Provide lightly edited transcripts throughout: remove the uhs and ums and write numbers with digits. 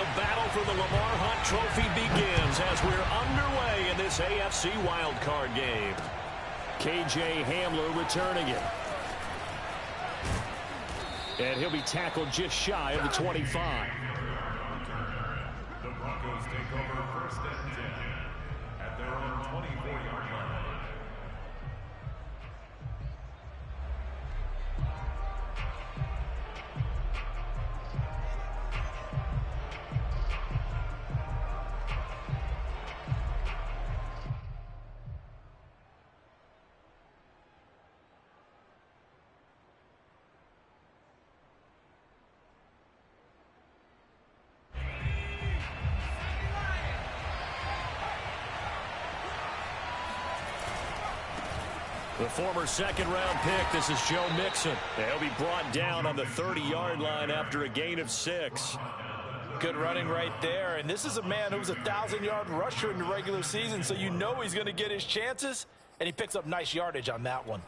The battle for the Lamar Hunt Trophy begins as we're underway in this AFC wildcard game. KJ Hamler returning it. And he'll be tackled just shy of the 25. The Broncos take over first and 10 at their own 24-yard line. The former second-round pick, this is Joe Mixon. He'll be brought down on the 30-yard line after a gain of 6. Good running right there. And this is a man who was a 1,000-yard rusher in the regular season, so you know he's going to get his chances, and he picks up nice yardage on that one.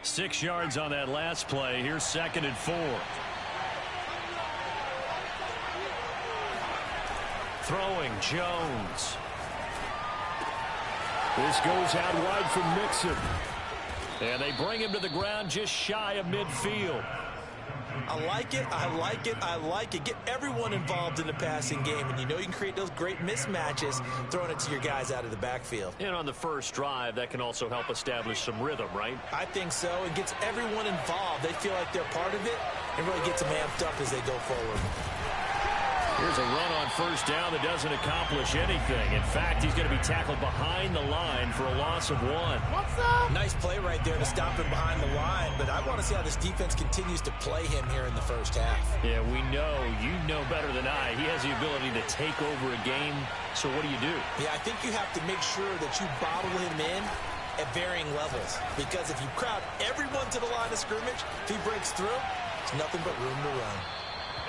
Six yards on that last play. Here's 2nd and 4. Throwing, Jones. This goes out wide from Mixon. And they bring him to the ground just shy of midfield. I like it, I like it, I like it. Get everyone involved in the passing game, and you know you can create those great mismatches throwing it to your guys out of the backfield. And on the first drive, that can also help establish some rhythm, right? I think so. It gets everyone involved. They feel like they're part of it and really gets them amped up as they go forward. Here's a run on first down that doesn't accomplish anything. In fact, he's going to be tackled behind the line for a loss of 1. What's up? Nice play right there to stop him behind the line, but I want to see how this defense continues to play him here in the first half. Yeah, we know. You know better than I. He has the ability to take over a game, so what do you do? Yeah, I think you have to make sure that you bottle him in at varying levels, because if you crowd everyone to the line of scrimmage, if he breaks through, it's nothing but room to run.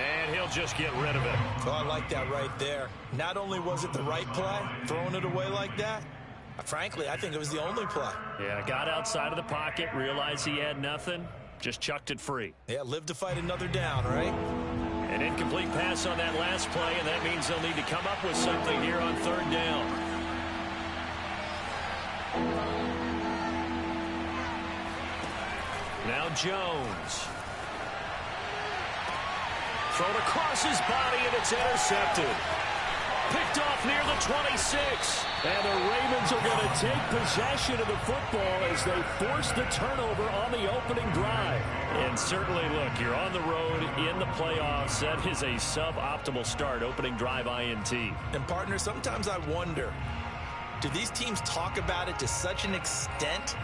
And he'll just get rid of it. Oh, I like that right there. Not only was it the right play, throwing it away like that, frankly, I think it was the only play. Yeah, got outside of the pocket, realized he had nothing, just chucked it free. Yeah, live to fight another down, right? An incomplete pass on that last play, and that means they'll need to come up with something here on 3rd down. Now Jones. Thrown across his body, and it's intercepted. Picked off near the 26. And the Ravens are going to take possession of the football as they force the turnover on the opening drive. And certainly, look, you're on the road in the playoffs. That is a suboptimal start, opening drive INT. And, partner, sometimes I wonder, do these teams talk about it to such an extent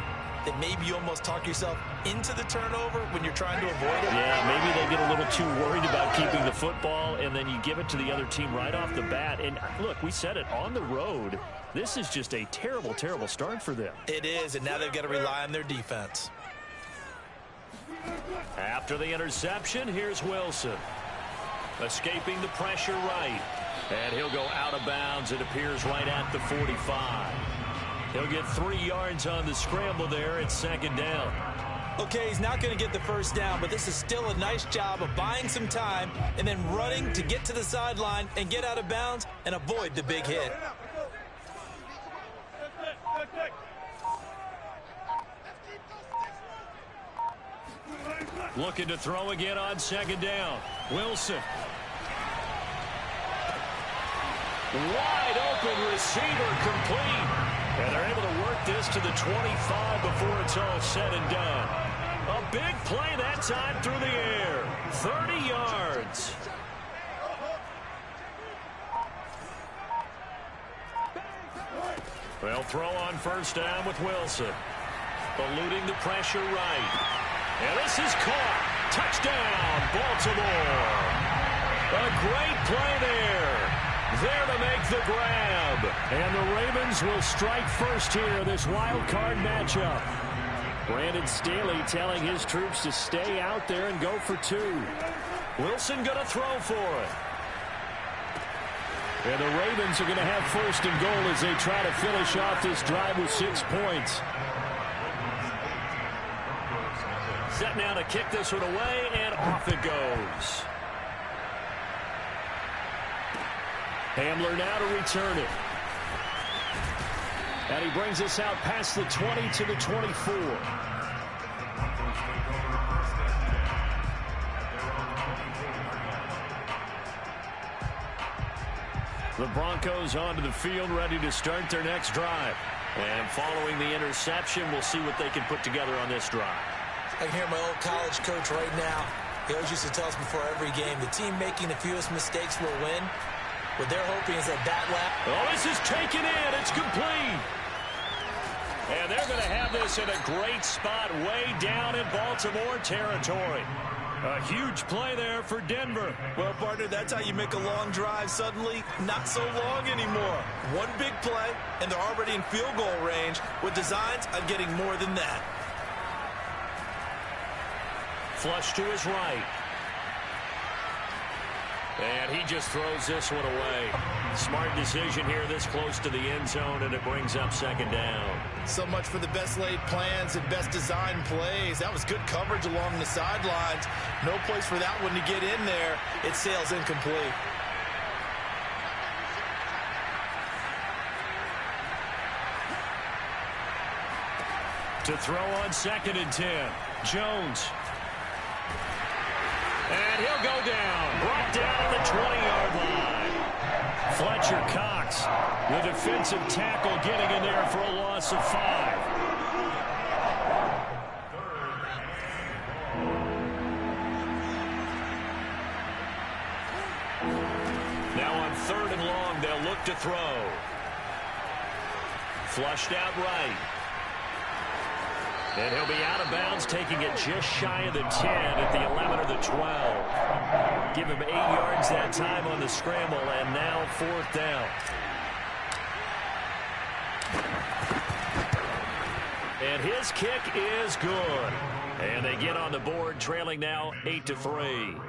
that maybe you almost talk yourself into the turnover when you're trying to avoid it? Yeah, maybe they get a little too worried about keeping the football, and then you give it to the other team right off the bat. And look, we said it, on the road, this is just a terrible, terrible start for them. It is, and now they've got to rely on their defense. After the interception, here's Wilson. Escaping the pressure right. And he'll go out of bounds, it appears, right at the 45. He'll get 3 yards on the scramble there at 2nd down. Okay, he's not going to get the first down, but this is still a nice job of buying some time and then running to get to the sideline and get out of bounds and avoid the big hit. Looking to throw again on 2nd down. Wilson. Wide open receiver, complete. And they're able to work this to the 25 before it's all said and done. A big play that time through the air. 30 yards. They'll throw on first down with Wilson. Eluding the pressure right. And this is caught. Touchdown, Baltimore. A great play there. There to make the grab. And the Ravens will strike first here, this wild card matchup. Brandon Staley telling his troops to stay out there and go for 2. Wilson going to throw for it. And the Ravens are going to have first and goal as they try to finish off this drive with 6 points. Set now to kick this one away, and off it goes. Hamler now to return it. And he brings us out past the 20 to the 24. The Broncos onto the field, ready to start their next drive. And following the interception, we'll see what they can put together on this drive. I can hear my old college coach right now. He always used to tell us before every game, the team making the fewest mistakes will win. What they're hoping is that lap. Oh, this is taken in. It's complete. And they're going to have this in a great spot way down in Baltimore territory. A huge play there for Denver. Well, partner, that's how you make a long drive suddenly not so long anymore. One big play, and they're already in field goal range with designs on getting more than that. Flush to his right. And he just throws this one away. Smart decision here this close to the end zone, and it brings up second down. So much for the best laid plans and best design plays. That was good coverage along the sidelines. No place for that one to get in there. It sails incomplete. To throw on 2nd and 10. Jones. And he'll go down. Brought down at the 20-yard line. Fletcher Cox, the defensive tackle, getting in there for a loss of 5. Now on 3rd and long, they'll look to throw. Flushed out right. And he'll be out of bounds, taking it just shy of the 10 at the 11 or the 12. Give him 8 yards that time on the scramble, and now 4th down. And his kick is good. And they get on the board, trailing now 8-3.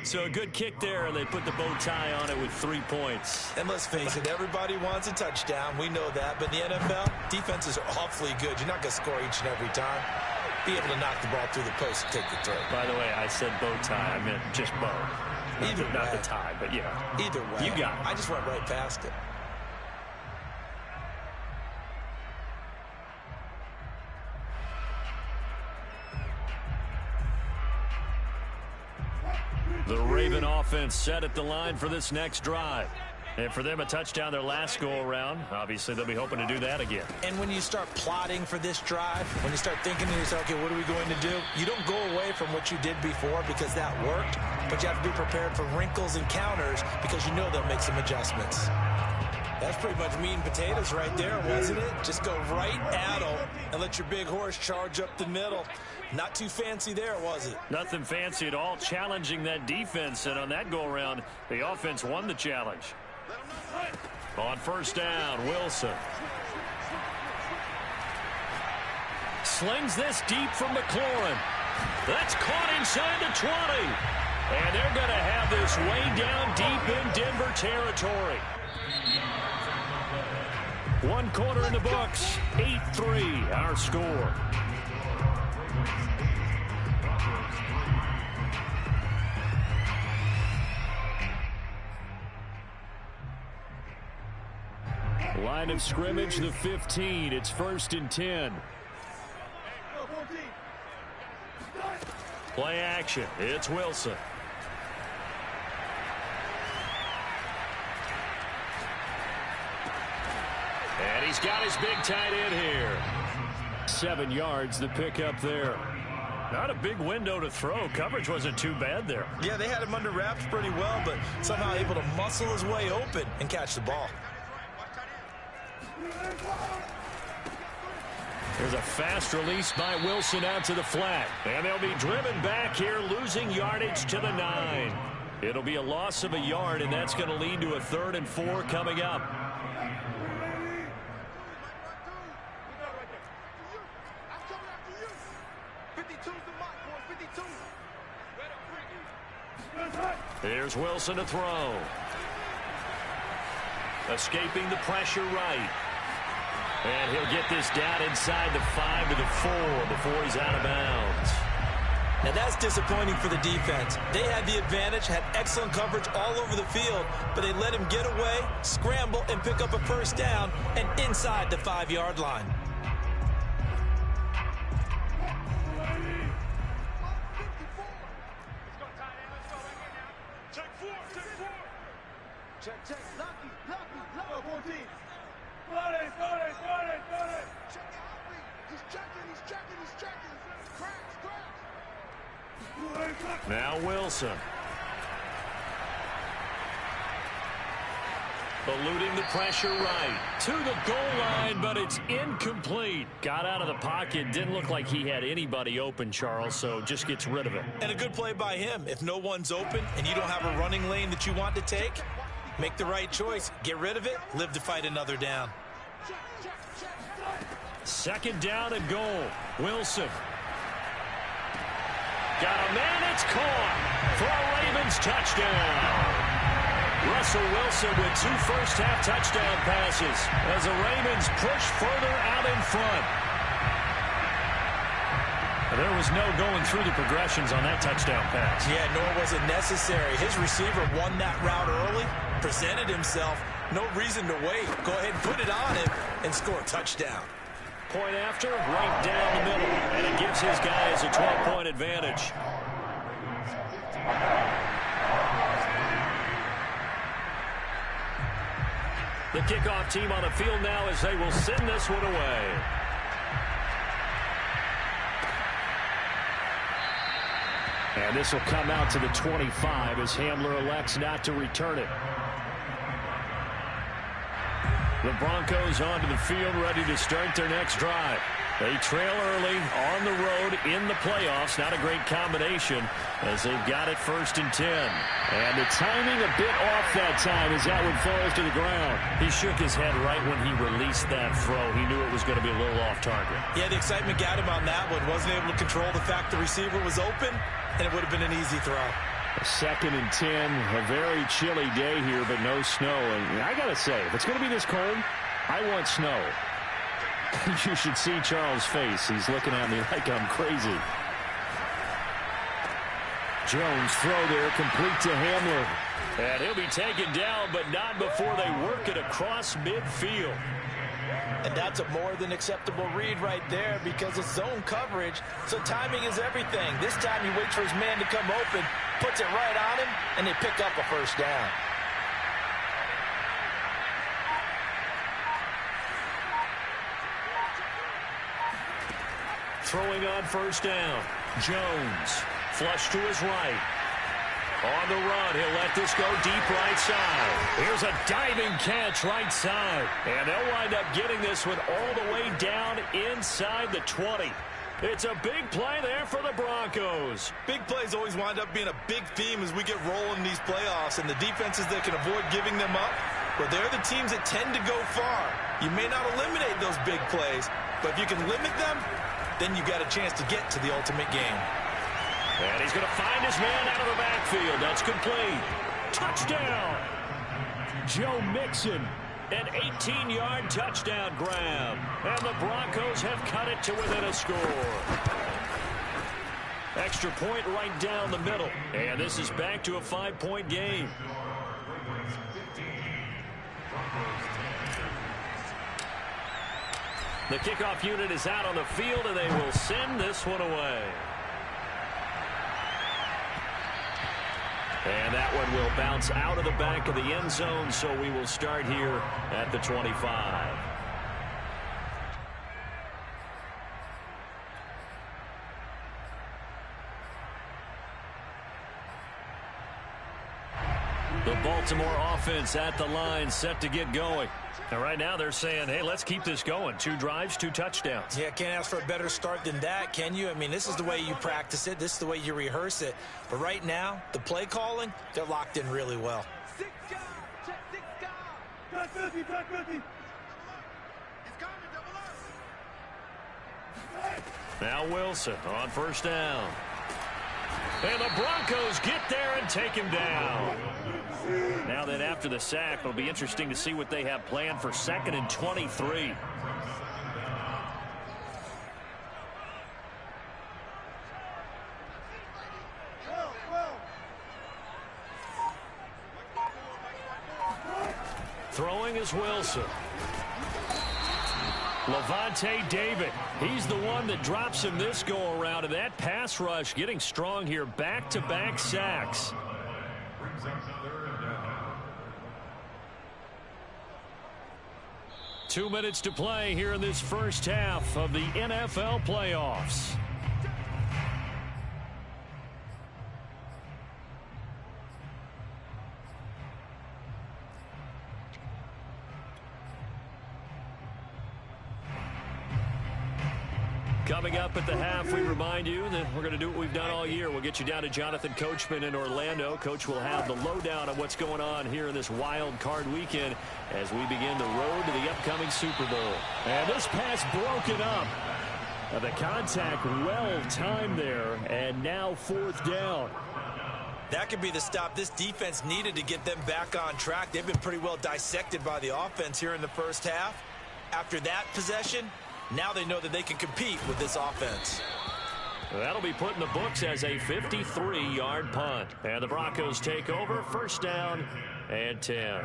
So a good kick there, and they put the bow tie on it with 3 points. And let's face it, everybody wants a touchdown. We know that. But in the NFL, defenses are awfully good. You're not going to score each and every time. Be able to knock the ball through the post and take the throw. By the way, I said bow tie. I meant just bow. Not the tie, but yeah. Either way. You got it. I just went right past it. The Raven offense set at the line for this next drive. And for them, a touchdown their last go-around. Obviously, they'll be hoping to do that again. And when you start plotting for this drive, when you start thinking to yourself, okay, what are we going to do? You don't go away from what you did before because that worked, but you have to be prepared for wrinkles and counters because you know they'll make some adjustments. That's pretty much meat and potatoes right there, wasn't it? Just go right at them and let your big horse charge up the middle. Not too fancy there, was it? Nothing fancy at all, challenging that defense. And on that go-around, the offense won the challenge. On 1st down, Wilson. Slings this deep from McLaurin. That's caught inside the 20. And they're going to have this way down deep in Denver territory. 1 quarter in the books, 8-3, our score. Line of scrimmage, the 15. It's 1st and 10. Play action. It's Wilson. And he's got his big tight end here. 7 yards, the pickup there. Not a big window to throw. Coverage wasn't too bad there. Yeah, they had him under wraps pretty well, but somehow able to muscle his way open and catch the ball. There's a fast release by Wilson out to the flat. And they'll be driven back here, losing yardage to the 9. It'll be a loss of a yard, and that's going to lead to a 3rd and 4 coming up. Here's Wilson to throw. escaping the pressure right. And he'll get this down inside the 5 to the 4 before he's out of bounds. And that's disappointing for the defense. They had the advantage, had excellent coverage all over the field, but they let him get away, scramble, and pick up a first down and inside the 5-yard line. Check. Lucky. 14. Got it. Check out. He's checking. Cracks. Now Wilson. Eluding the pressure right. To the goal line, but it's incomplete. Got out of the pocket. Didn't look like he had anybody open, Charles, so just gets rid of it. And a good play by him. If no one's open and you don't have a running lane that you want to take, make the right choice. Get rid of it. Live to fight another down. Second down and goal. Wilson. Got a man. It's caught for a Ravens touchdown. Russell Wilson with 2 first-half touchdown passes as the Ravens push further out in front. There was no going through the progressions on that touchdown pass. Yeah, nor was it necessary. His receiver won that route early, presented himself. No reason to wait. Go ahead and put it on him and score a touchdown. Point after, right down the middle. And it gives his guys a 12-point advantage. The kickoff team on the field now as they will send this one away. And this will come out to the 25 as Hamler elects not to return it. The Broncos onto the field, ready to start their next drive. They trail early on the road in the playoffs. Not a great combination as they've got it 1st and 10. And the timing a bit off that time as that one falls to the ground. He shook his head right when he released that throw. He knew it was going to be a little off target. Yeah, the excitement got him on that one. Wasn't able to control the fact the receiver was open, and it would have been an easy throw. 2nd and 10, a very chilly day here, but no snow. And I got to say, if it's going to be this cold, I want snow. You should see Charles' face. He's looking at me like I'm crazy. Jones throw there, complete to Hamler. And he'll be taken down, but not before they work it across midfield. And that's a more than acceptable read right there because it's zone coverage, so timing is everything. This time he waits for his man to come open, puts it right on him, and they pick up a first down. Throwing on first down. Jones, flush to his right. On the run, he'll let this go deep right side. Here's a diving catch right side. And they'll wind up getting this one all the way down inside the 20. It's a big play there for the Broncos. Big plays always wind up being a big theme as we get rolling in these playoffs. And the defenses that can avoid giving them up, well, they're the teams that tend to go far. You may not eliminate those big plays, but if you can limit them, then you got a chance to get to the ultimate game. And he's going to find his man out of the backfield. That's complete. Touchdown. Joe Mixon, an 18-yard touchdown grab. And the Broncos have cut it to within a score. Extra point right down the middle. And this is back to a 5-point game. The kickoff unit is out on the field, and they will send this one away. And that one will bounce out of the back of the end zone, so we will start here at the 25. The Baltimore offense at the line, set to get going. And right now they're saying, hey, let's keep this going. 2 drives, 2 touchdowns. Yeah, can't ask for a better start than that, can you? I mean, this is the way you practice it. This is the way you rehearse it. But right now, the play calling, they're locked in really well. Now Wilson on first down. And the Broncos get there and take him down. Now then, after the sack, it'll be interesting to see what they have planned for 2nd and 23. Throwing is Wilson. Levante David, he's the one that drops him this go-around, and that pass rush getting strong here. Back-to-back sacks. 2 minutes to play here in this first half of the NFL playoffs. Coming up at the half, we remind you that we're going to do what we've done all year. We'll get you down to Jonathan Coachman in Orlando. Coach will have the lowdown on what's going on here in this wild card weekend as we begin the road to the upcoming Super Bowl. And this pass broken up. The contact well timed there, and now 4th down. That could be the stop this defense needed to get them back on track. They've been pretty well dissected by the offense here in the first half. After that possession, now they know that they can compete with this offense. That'll be put in the books as a 53-yard punt. And the Broncos take over, 1st down and 10.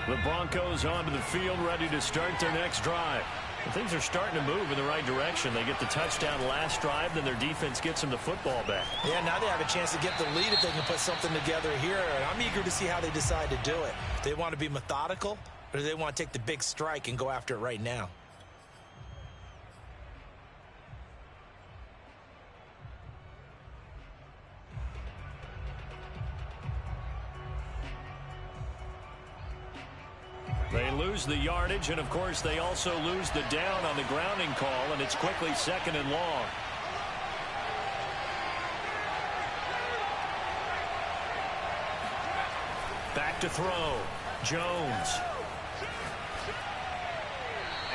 The Broncos onto the field, ready to start their next drive. And things are starting to move in the right direction. They get the touchdown last drive, then their defense gets them the football back. Yeah, now they have a chance to get the lead if they can put something together here. And I'm eager to see how they decide to do it. Do they want to be methodical, or do they want to take the big strike and go after it right now? They lose the yardage, and of course they also lose the down on the grounding call, and it's quickly 2nd and long. Back to throw. Jones.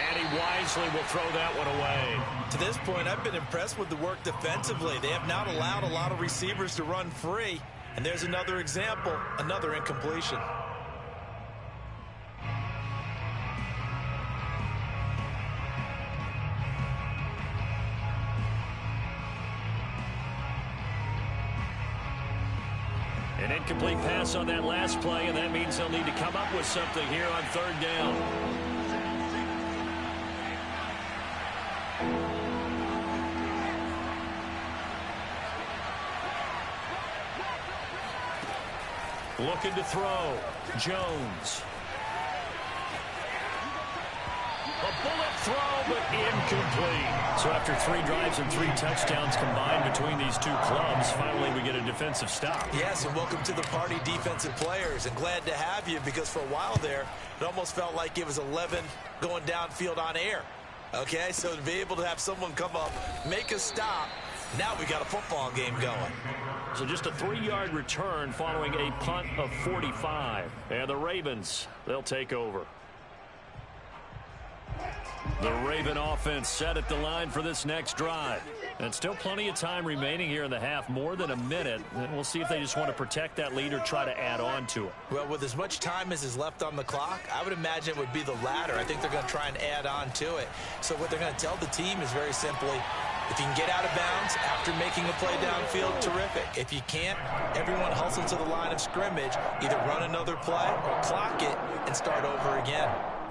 And he wisely will throw that one away. To this point, I've been impressed with the work defensively. They have not allowed a lot of receivers to run free. And there's another example, another incompletion. An incomplete pass on that last play, and that means they'll need to come up with something here on 3rd down. Looking to throw. Jones. A bullet throw, but incomplete. So after 3 drives and 3 touchdowns combined between these two clubs, finally we get a defensive stop. Yes, and welcome to the party, defensive players. And glad to have you, because for a while there, it almost felt like it was 11 going downfield on air. Okay, so to be able to have someone come up, make a stop, now we got a football game going. So just a 3-yard return following a punt of 45. And the Ravens, they'll take over. The Raven offense set at the line for this next drive. And still plenty of time remaining here in the half, more than a minute. And we'll see if they just want to protect that lead or try to add on to it. Well, with as much time as is left on the clock, I would imagine it would be the latter. I think they're going to try and add on to it. So what they're going to tell the team is very simply, if you can get out of bounds after making a play downfield, terrific. If you can't, everyone hustle to the line of scrimmage, either run another play or clock it and start over again.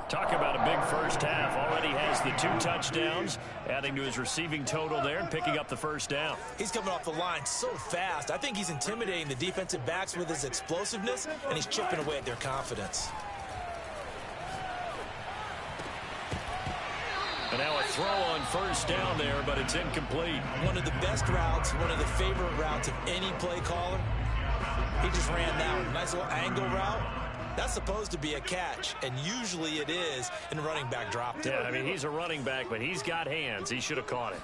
Talk about a big first half. Already has the 2 touchdowns, adding to his receiving total there and picking up the 1st down. He's coming off the line so fast. I think he's intimidating the defensive backs with his explosiveness, and he's chipping away at their confidence. And now a throw on 1st down there, but it's incomplete. One of the best routes, one of the favorite routes of any play caller. He just ran that one. Nice little angle route. That's supposed to be a catch, and usually it is in running back drop. Yeah, I mean, he's a running back, but he's got hands. He should have caught it.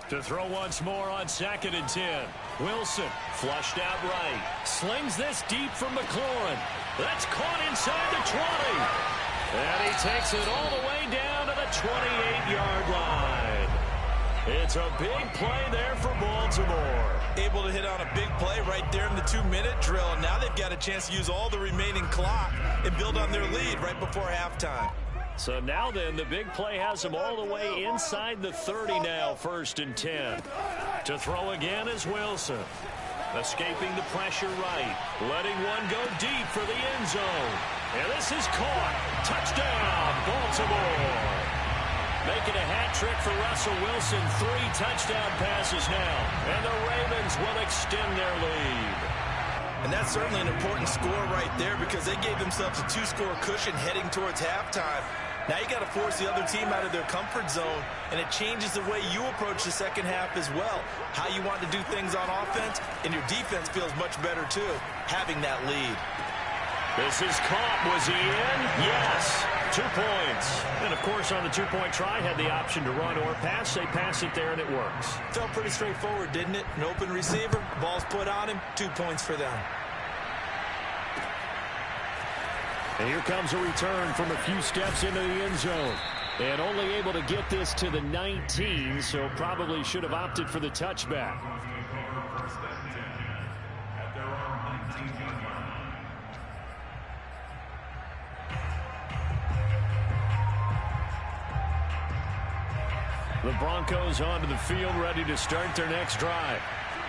To throw once more on 2nd and 10. Wilson flushed out right. Slings this deep from McLaurin. That's caught inside the 20. And he takes it all the way down to the 28-yard line. It's a big play there for Baltimore. Able to hit on a big play right there in the 2-minute drill. And now they've got a chance to use all the remaining clock and build on their lead right before halftime. So now then, the big play has them all the way inside the 30 now, 1st and 10. To throw again is Wilson. Escaping the pressure right. Letting one go deep for the end zone. And this is caught. Touchdown, Baltimore. Making a hat trick for Russell Wilson. 3 touchdown passes now. And the Ravens will extend their lead. And that's certainly an important score right there because they gave themselves a 2-score cushion heading towards halftime. Now you got to force the other team out of their comfort zone, and it changes the way you approach the second half as well. How you want to do things on offense, and your defense feels much better too, having that lead. This is caught. Was he in? Yes. 2 points. And, of course, on the 2-point try, had the option to run or pass. They pass it there, and it works. Felt pretty straightforward, didn't it? An open receiver, ball's put on him, 2 points for them. And here comes a return from a few steps into the end zone. And only able to get this to the 19, so probably should have opted for the touchback. The Broncos onto the field, ready to start their next drive.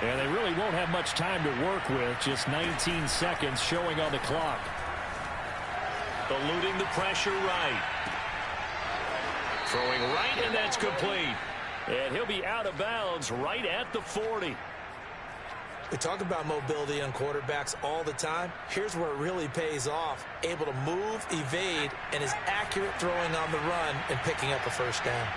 And they really won't have much time to work with, just 19 seconds showing on the clock. Eluding the pressure right. Throwing right, and that's complete. And he'll be out of bounds right at the 40. We talk about mobility on quarterbacks all the time. Here's where it really pays off. Able to move, evade, and is accurate throwing on the run and picking up a first down.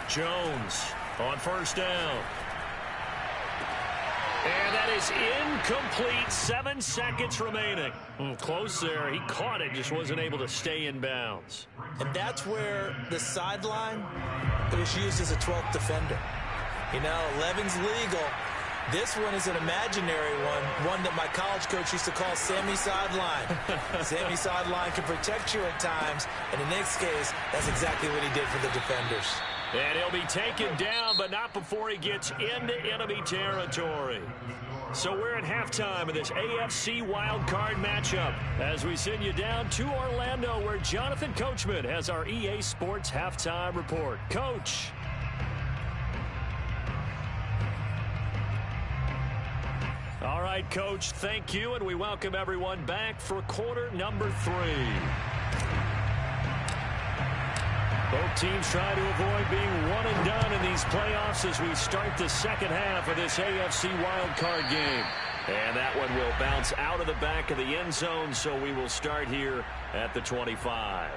Jones on first down. And that is incomplete. 7 seconds remaining. Close there. He caught it, just wasn't able to stay in bounds. And that's where the sideline, it was used as a 12th defender. You know, 11's legal. This one is an imaginary one that my college coach used to call Sammy Sideline. Sammy Sideline can protect you at times, and in this case, that's exactly what he did for the defenders. And he'll be taken down, but not before he gets into enemy territory. So we're at halftime of this AFC wildcard matchup as we send you down to Orlando, where Jonathan Coachman has our EA Sports halftime report. Coach. All right, Coach, thank you, and we welcome everyone back for quarter number 3. Both teams try to avoid being one and done in these playoffs as we start the second half of this AFC wildcard game. And that one will bounce out of the back of the end zone, so we will start here at the 25.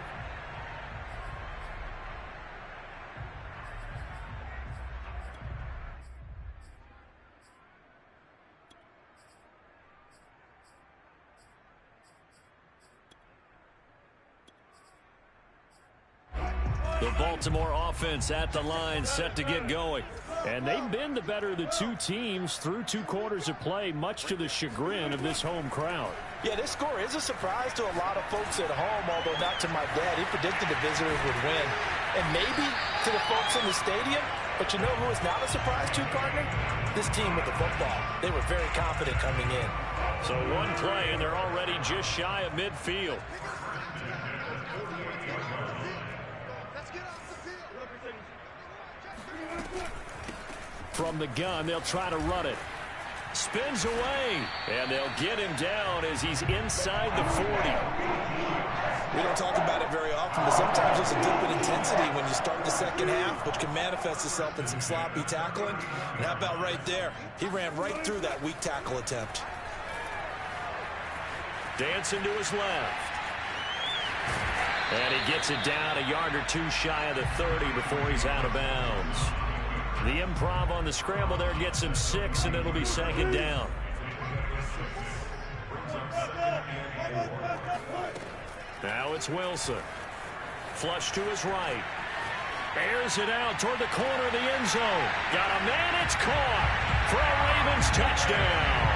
The Baltimore offense at the line, set to get going. And they've been the better of the 2 teams through 2 quarters of play, much to the chagrin of this home crowd. Yeah, this score is a surprise to a lot of folks at home, although not to my dad. He predicted the visitors would win. And maybe to the folks in the stadium, but you know who is not a surprise to, partner? This team with the football. They were very confident coming in. So one play, and they're already just shy of midfield. From the gun, they'll try to run it. Spins away, and they'll get him down as he's inside the 40. We don't talk about it very often, but sometimes there's a dip in intensity when you start the second half, which can manifest itself in some sloppy tackling. And how about right there? He ran right through that weak tackle attempt. Dancing to his left. And he gets it down a yard or two shy of the 30 before he's out of bounds. The improv on the scramble there gets him 6, and it'll be second down. Now it's Wilson. Flush to his right. Airs it out toward the corner of the end zone. Got a man, it's caught for a Ravens touchdown.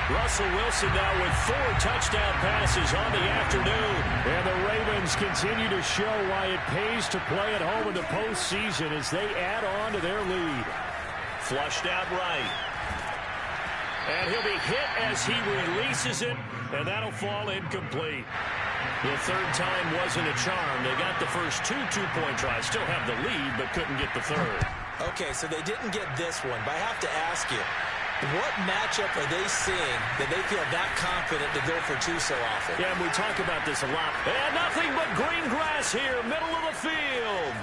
Russell Wilson now with 4 touchdown passes on the afternoon. And the Ravens continue to show why it pays to play at home in the postseason as they add on to their lead. Flushed out right. And he'll be hit as he releases it, and that'll fall incomplete. The third time wasn't a charm. They got the first 2 two-point tries, still have the lead, but couldn't get the third. Okay, so they didn't get this one, but I have to ask you, what matchup are they seeing that they feel that confident to go for 2 so often? Yeah, and we talk about this a lot. And nothing but green grass here, middle of the field.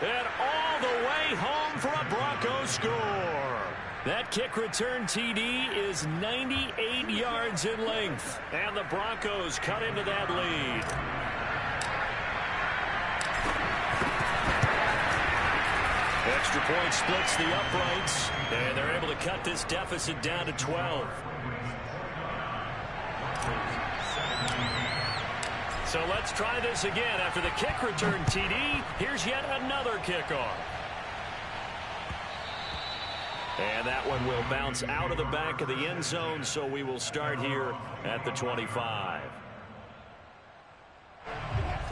And all the way home for a Broncos score. That kick return TD is 98 yards in length. And the Broncos cut into that lead. Extra point splits the uprights. And they're able to cut this deficit down to 12. So let's try this again. After the kick return TD, here's yet another kickoff. And that one will bounce out of the back of the end zone, so we will start here at the 25.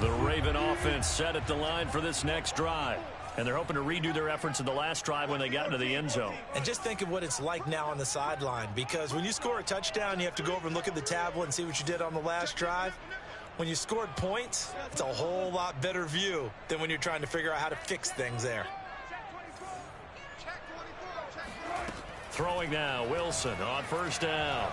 The Raven offense set at the line for this next drive. And they're hoping to redo their efforts in the last drive when they got into the end zone. And just think of what it's like now on the sideline, because when you score a touchdown, you have to go over and look at the tablet and see what you did on the last drive. When you scored points, it's a whole lot better view than when you're trying to figure out how to fix things there. Throwing now, Wilson on first down.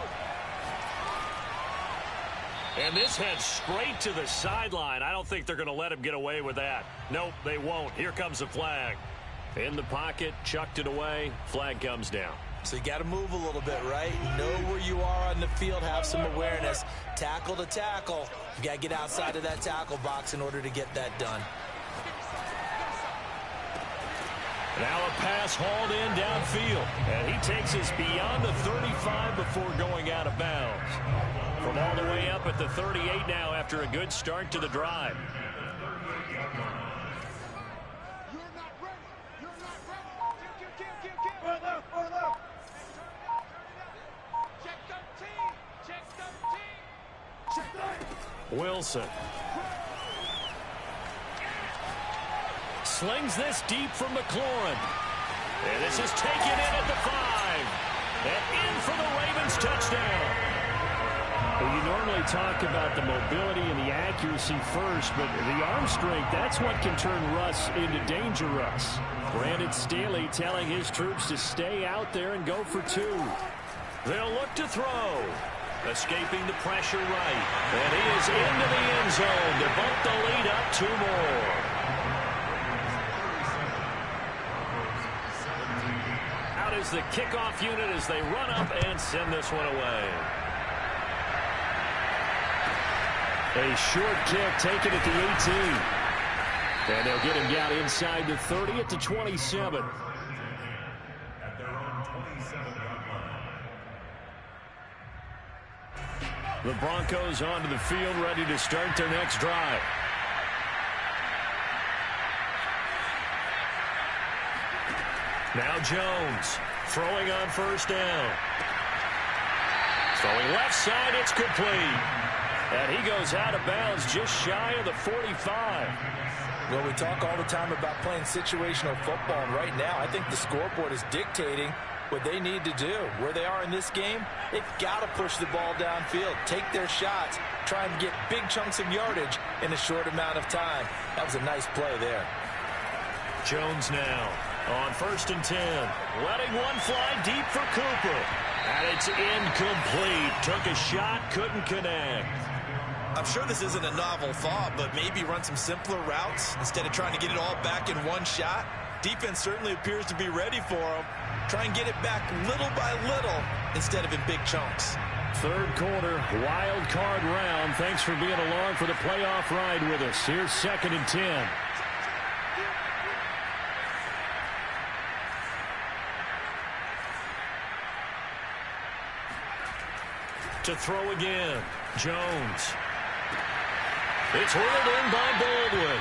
And this heads straight to the sideline. I don't think they're going to let him get away with that. Nope, they won't. Here comes the flag. In the pocket, chucked it away. Flag comes down. So you got to move a little bit, right? Know where you are on the field, have some awareness. Tackle to tackle. You got to get outside of that tackle box in order to get that done. Now a pass hauled in downfield. And he takes us beyond the 35 before going out of bounds. From all the way up at the 38 now after a good start to the drive. Wilson. Slings this deep from McLaurin. And this is taken in at the 5. And in for the Ravens touchdown. Well, you normally talk about the mobility and the accuracy first, but the arm strength, that's what can turn Russ into Danger Russ. Brandon Staley telling his troops to stay out there and go for 2. They'll look to throw. Escaping the pressure right. And he is into the end zone to bump the lead up 2 more. Out is the kickoff unit as they run up and send this one away. A short kick taken at the 18. And they'll get him down inside the 30 at the 27. At their own 27-yard line. The Broncos onto the field, ready to start their next drive. Now Jones throwing on first down. Throwing left side, it's complete. And he goes out of bounds just shy of the 45. Well, we talk all the time about playing situational football, and right now I think the scoreboard is dictating what they need to do. Where they are in this game, they've got to push the ball downfield, take their shots, try and get big chunks of yardage in a short amount of time. That was a nice play there. Jones now on first and 10. Letting one fly deep for Cooper. And it's incomplete. Took a shot, couldn't connect. I'm sure this isn't a novel thought, but maybe run some simpler routes instead of trying to get it all back in one shot. Defense certainly appears to be ready for him. Try and get it back little by little instead of in big chunks. Third quarter, wild card round. Thanks for being along for the playoff ride with us. Here's 2nd and 10. To throw again, Jones. It's whirled in by Baldwin.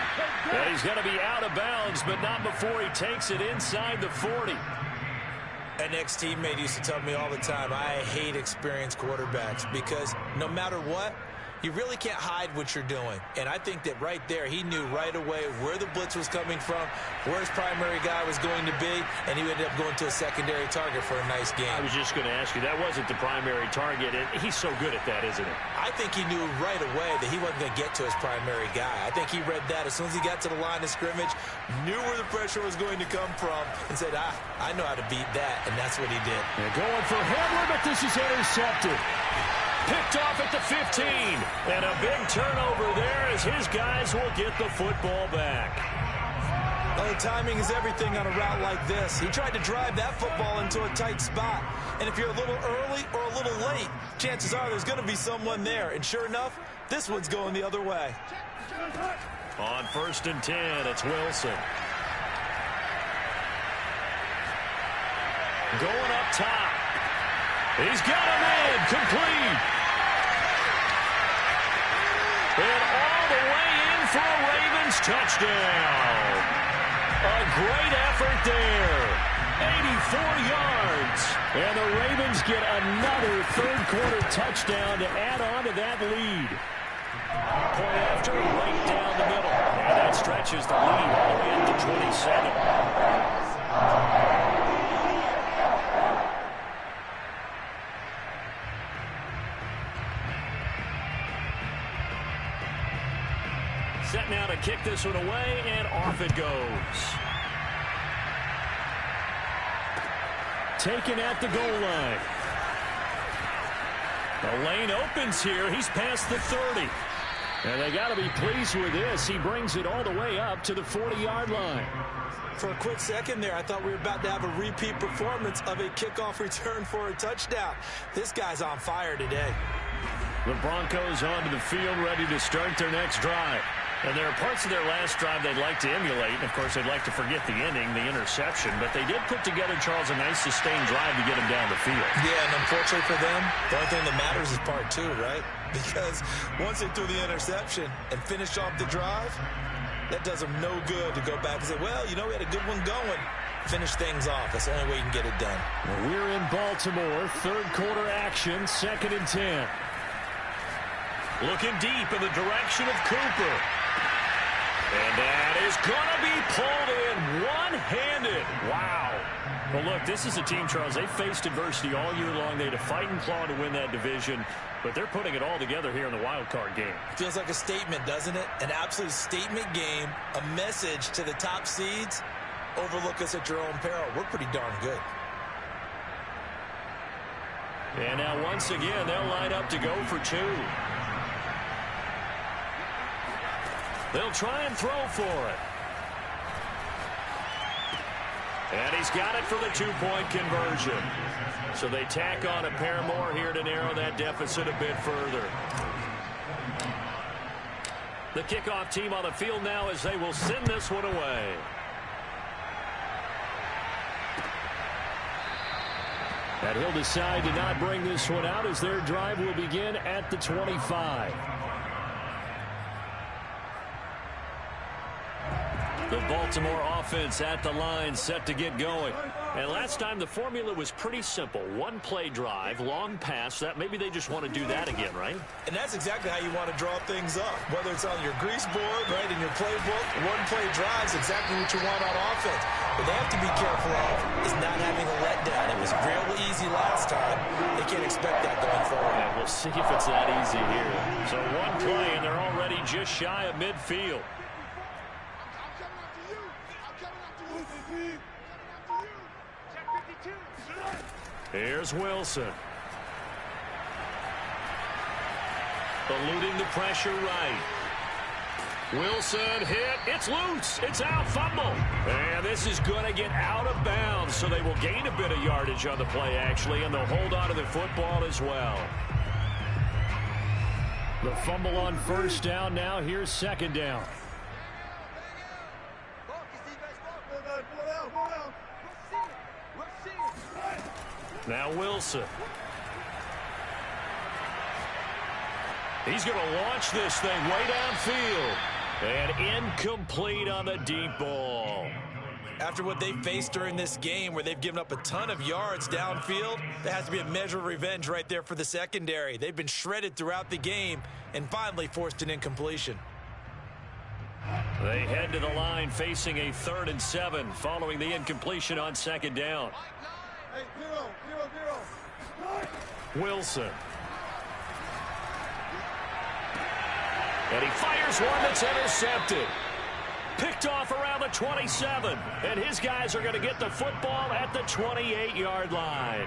And he's going to be out of bounds, but not before he takes it inside the 40. An ex-teammate used to tell me all the time, I hate experienced quarterbacks because no matter what, you really can't hide what you're doing. And I think that right there, he knew right away where the blitz was coming from, where his primary guy was going to be, and he ended up going to a secondary target for a nice game. I was just going to ask you, that wasn't the primary target, and he's so good at that, isn't he? I think he knew right away that he wasn't going to get to his primary guy. I think he read that as soon as he got to the line of scrimmage, knew where the pressure was going to come from, and said, I know how to beat that, and that's what he did. They're going for Hamler, but this is intercepted. Picked off at the 15. And a big turnover there as his guys will get the football back. Oh, timing is everything on a route like this. He tried to drive that football into a tight spot. And if you're a little early or a little late, chances are there's going to be someone there. And sure enough, this one's going the other way. On 1st and 10, it's Wilson. Going up top. He's got a man complete. And all the way in for a Ravens touchdown. A great effort there. 84 yards. And the Ravens get another third-quarter touchdown to add on to that lead. Point after, right down the middle. And that stretches the lead all the way up to 27. Set now to kick this one away, and off it goes. Taken at the goal line. The lane opens here. He's past the 30. And they got to be pleased with this. He brings it all the way up to the 40-yard line. For a quick second there, I thought we were about to have a repeat performance of a kickoff return for a touchdown. This guy's on fire today. The Broncos onto the field, ready to start their next drive. And there are parts of their last drive they'd like to emulate. And, of course, they'd like to forget the ending, the interception. But they did put together, Charles, a nice sustained drive to get them down the field. Yeah, and unfortunately for them, the only thing that matters is part 2, right? Because once they threw the interception and finished off the drive, that does them no good to go back and say, well, you know, we had a good one going. Finish things off. That's the only way you can get it done. Well, we're in Baltimore. Third quarter action, 2nd and 10. Looking deep in the direction of Cooper. And that is going to be pulled in one-handed. Wow. Well, look, this is a team, Charles, they faced adversity all year long. They had to fight and claw to win that division, but they're putting it all together here in the wild card game. Feels like a statement, doesn't it? An absolute statement game, a message to the top seeds. Overlook us at your own peril. We're pretty darn good. And now once again, they'll line up to go for 2. They'll try and throw for it. And he's got it for the 2-point conversion. So they tack on a pair more here to narrow that deficit a bit further. The kickoff team on the field now as they will send this one away. And he'll decide to not bring this one out as their drive will begin at the 25. The Baltimore offense at the line, set to get going. And last time the formula was pretty simple. One-play drive, long pass. That maybe they just want to do that again, right? And that's exactly how you want to draw things up. Whether it's on your grease board, right, in your playbook, one-play drives exactly what you want on offense. What they have to be careful of is not having a letdown. It was real easy last time. They can't expect that going forward. Yeah, we'll see if it's that easy here. So one play, and they're already just shy of midfield. Here's Wilson. Eluding the pressure right. Wilson hit. It's loose. It's out. Fumble. And this is going to get out of bounds, so they will gain a bit of yardage on the play, actually, and they'll hold on to the football as well. The fumble on first down. Now here's second down. Now Wilson. He's going to launch this thing way downfield. And incomplete on the deep ball. After what they faced during this game where they've given up a ton of yards downfield, there has to be a measure of revenge right there for the secondary. They've been shredded throughout the game and finally forced an incompletion. They head to the line facing a 3rd and 7 following the incompletion on second down. Hey, zero. Wilson. And he fires one that's intercepted. Picked off around the 27. And his guys are going to get the football at the 28-yard line.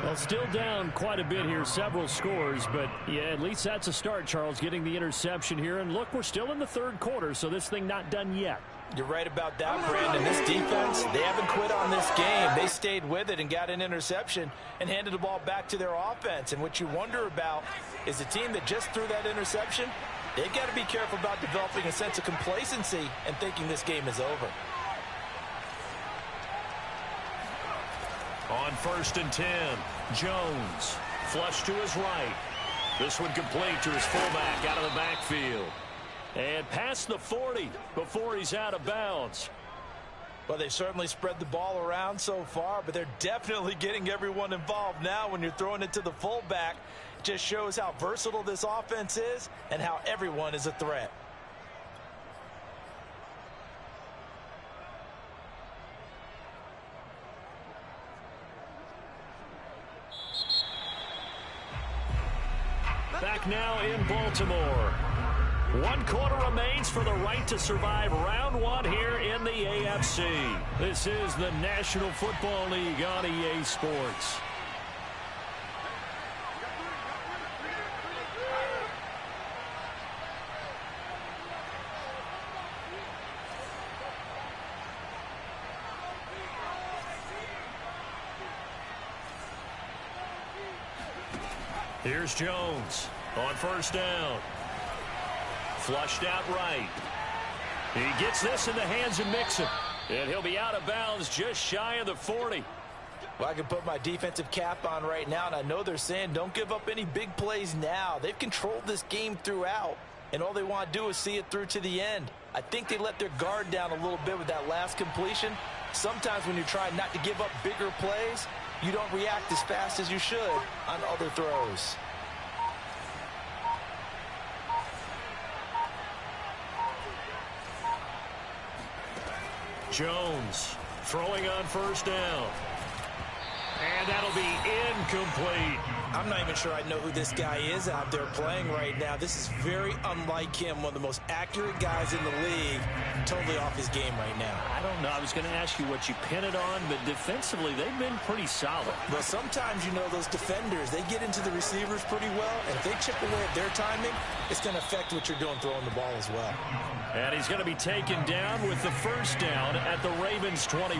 Well, still down quite a bit here, several scores, but yeah, at least that's a start, Charles, getting the interception here. And look, we're still in the 3rd quarter, so this thing not done yet. You're right about that, Brandon. This defense, they haven't quit on this game. They stayed with it and got an interception and handed the ball back to their offense. And what you wonder about is the team that just threw that interception, they've got to be careful about developing a sense of complacency and thinking this game is over. On 1st and 10, Jones. Flush to his right. This one complete to his fullback out of the backfield. And past the 40 before he's out of bounds. Well, they've certainly spread the ball around so far, but they're definitely getting everyone involved now when you're throwing it to the fullback. It just shows how versatile this offense is and how everyone is a threat. Back now in Baltimore. 1 quarter remains for the right to survive round 1 here in the AFC. This is the National Football League on EA Sports. Here's Jones on first down. Flushed out right. He gets this in the hands of Mixon. And he'll be out of bounds just shy of the 40. Well, I can put my defensive cap on right now, and I know they're saying don't give up any big plays now. They've controlled this game throughout, and all they want to do is see it through to the end. I think they let their guard down a little bit with that last completion. Sometimes when you're trying not to give up bigger plays, you don't react as fast as you should on other throws. Jones throwing on first down. And that'll be incomplete. I'm not even sure I know who this guy is out there playing right now. This is very unlike him, one of the most accurate guys in the league, totally off his game right now. I don't know. I was going to ask you what you pin it on, but defensively, they've been pretty solid. But sometimes, you know, those defenders, they get into the receivers pretty well, and if they chip away at their timing, it's going to affect what you're doing throwing the ball as well. And he's going to be taken down with the first down at the Ravens' 21.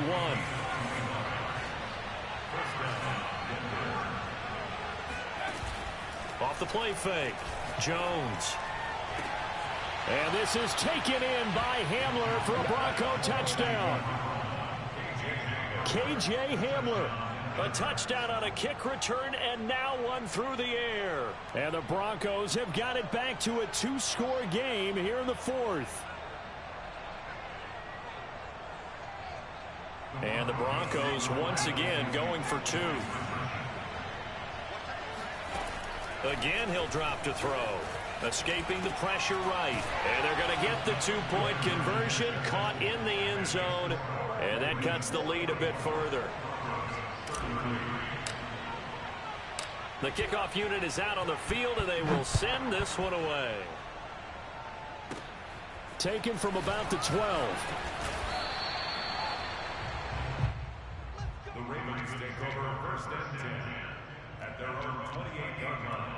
Off the play fake, Jones. And this is taken in by Hamler for a Bronco touchdown. KJ Hamler, a touchdown on a kick return, and now one through the air. And the Broncos have got it back to a 2-score game here in the 4th. And the Broncos once again going for 2. Again, he'll drop to throw. Escaping the pressure right. And they're going to get the 2-point conversion. Caught in the end zone. And that cuts the lead a bit further. The kickoff unit is out on the field, and they will send this one away. Taken from about the 12. The Ravens take over 1st and 10 at their own 28-yard line.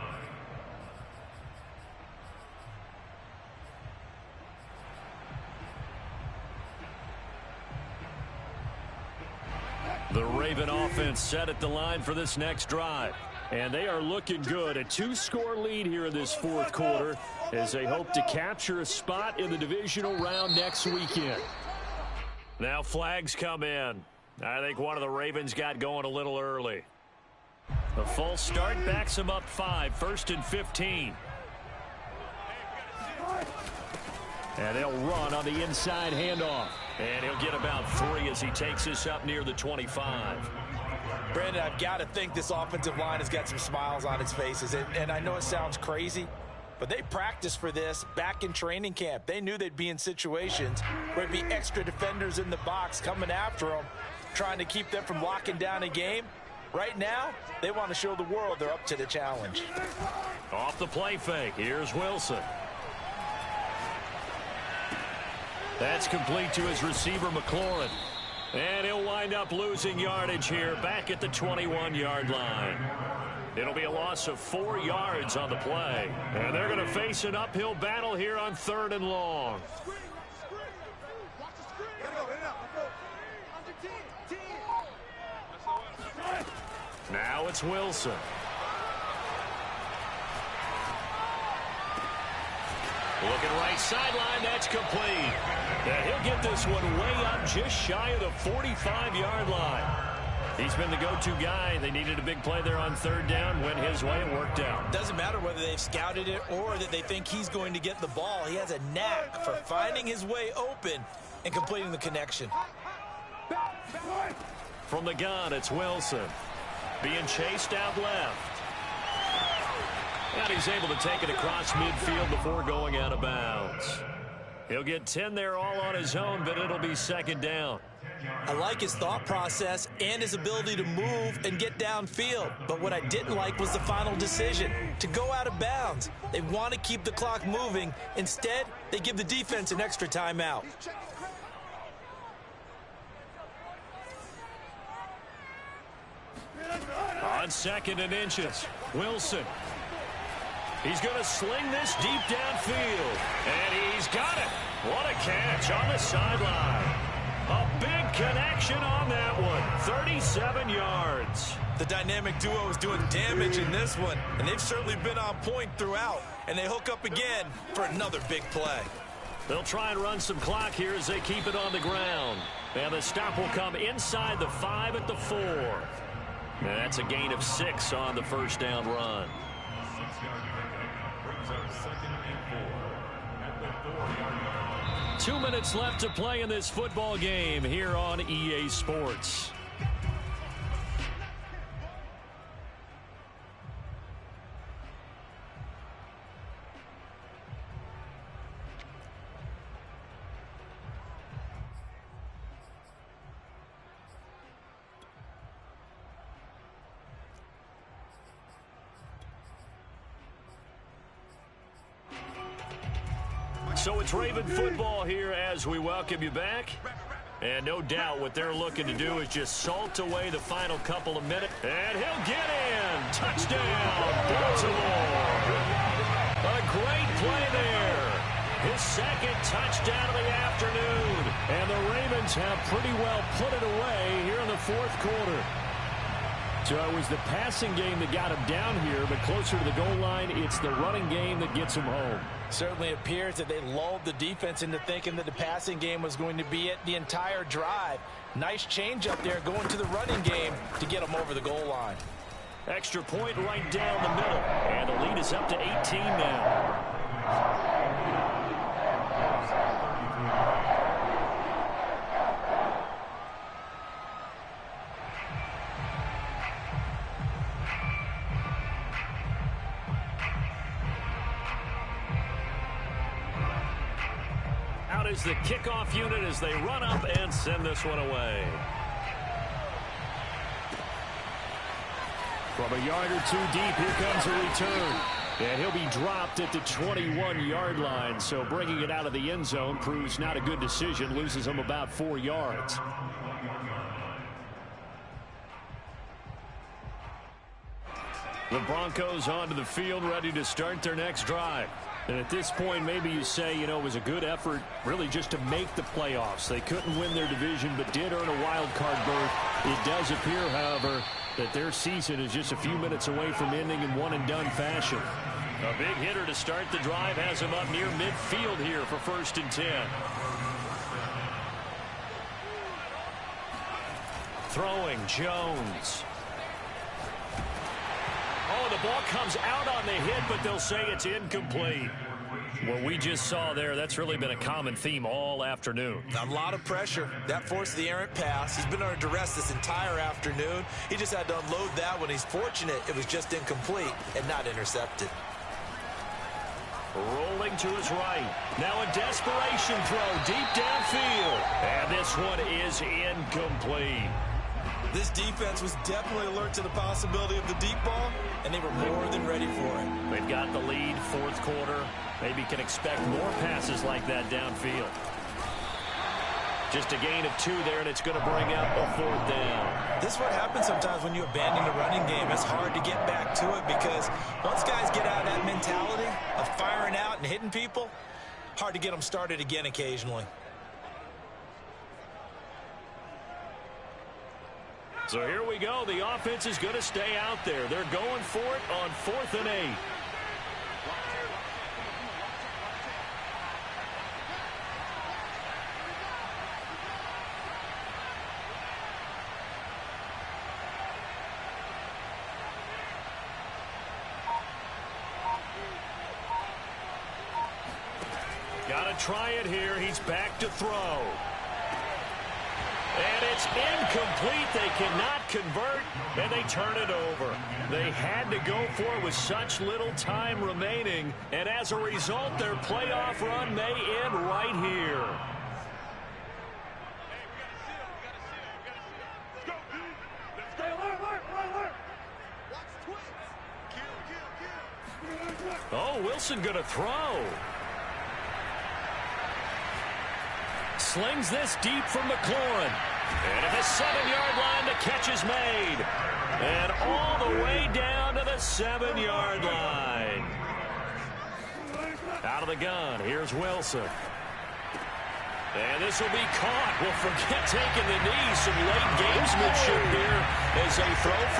The Raven offense set at the line for this next drive. And they are looking good. A 2-score lead here in this fourth quarter as they hope to capture a spot in the divisional round next weekend. Now flags come in. I think one of the Ravens got going a little early. The false start backs them up 5, 1st and 15. And they'll run on the inside handoff. And he'll get about 3 as he takes this up near the 25. Brandon, I've got to think this offensive line has got some smiles on its faces. And I know it sounds crazy, but they practiced for this back in training camp. They knew they'd be in situations where there'd be extra defenders in the box coming after them, trying to keep them from locking down a game. Right now, they want to show the world they're up to the challenge. Off the play fake, here's Wilson. That's complete to his receiver, McLaurin. And he'll wind up losing yardage here back at the 21-yard line. It'll be a loss of 4 yards on the play. And they're going to face an uphill battle here on 3rd and long. Now it's Wilson. Looking right sideline, that's complete. And he'll get this one way up just shy of the 45-yard line. He's been the go-to guy. They needed a big play there on 3rd down. Went his way and worked out. Doesn't matter whether they've scouted it or that they think he's going to get the ball. He has a knack for finding his way open and completing the connection. From the gun, it's Wilson. Being chased out left. And he's able to take it across midfield before going out of bounds. He'll get 10 there all on his own, but it'll be 2nd down. I like his thought process and his ability to move and get downfield. But what I didn't like was the final decision, to go out of bounds. They want to keep the clock moving. Instead, they give the defense an extra timeout. On 2nd and inches, Wilson. He's going to sling this deep downfield. And he's got it. What a catch on the sideline. A big connection on that one. 37 yards. The dynamic duo is doing damage in this one, and they've certainly been on point throughout. And they hook up again for another big play. They'll try and run some clock here as they keep it on the ground. And the stop will come inside the 5 at the 4. And that's a gain of 6 on the 1st down run. 2 minutes left to play in this football game here on EA Sports. So it's Raven football here as we welcome you back. And no doubt what they're looking to do is just salt away the final couple of minutes. And he'll get in. Touchdown, Baltimore. A great play there. His 2nd touchdown of the afternoon. And the Ravens have pretty well put it away here in the 4th quarter. So it was the passing game that got him down here, but closer to the goal line, it's the running game that gets him home. Certainly appears that they lulled the defense into thinking that the passing game was going to be it the entire drive. Nice change up there going to the running game to get them over the goal line. Extra point right down the middle, and the lead is up to 18 now. Is the kickoff unit as they run up and send this one away. From a yard or 2 deep, here comes a return. And he'll be dropped at the 21-yard line, so bringing it out of the end zone proves not a good decision, loses him about 4 yards. The Broncos onto the field, ready to start their next drive. And at this point, maybe you say, you know, it was a good effort really just to make the playoffs. They couldn't win their division, but did earn a wild card berth. It does appear, however, that their season is just a few minutes away from ending in one-and-done fashion. A big hitter to start the drive has him up near midfield here for 1st and 10. Throwing, Jones. Oh, the ball comes out on the hit, but they'll say it's incomplete. What we just saw there, that's really been a common theme all afternoon. A lot of pressure. That forced the errant pass. He's been under duress this entire afternoon. He just had to unload that one. He's fortunate it was just incomplete and not intercepted. Rolling to his right. Now a desperation throw deep downfield. And this one is incomplete. This defense was definitely alert to the possibility of the deep ball, and they were more than ready for it. They've got the lead, 4th quarter. Maybe can expect more passes like that downfield. Just a gain of 2 there, and it's going to bring up a 4th down. This is what happens sometimes when you abandon the running game. It's hard to get back to it because once guys get out of that mentality of firing out and hitting people, hard to get them started again occasionally. So here we go. The offense is going to stay out there. They're going for it on 4th and 8. Got to try it here. He's back to throw. And it's incomplete. They cannot convert, and they turn it over. They had to go for it with such little time remaining, and as a result, their playoff run may end right here. Oh, Wilson going to throw. Slings this deep from McLaurin. And at the 7-yard line, the catch is made. And all the way down to the 7-yard line. Out of the gun, here's Wilson. And this will be caught. Well, forget taking the knee. Some late gamesmanship here as they throw for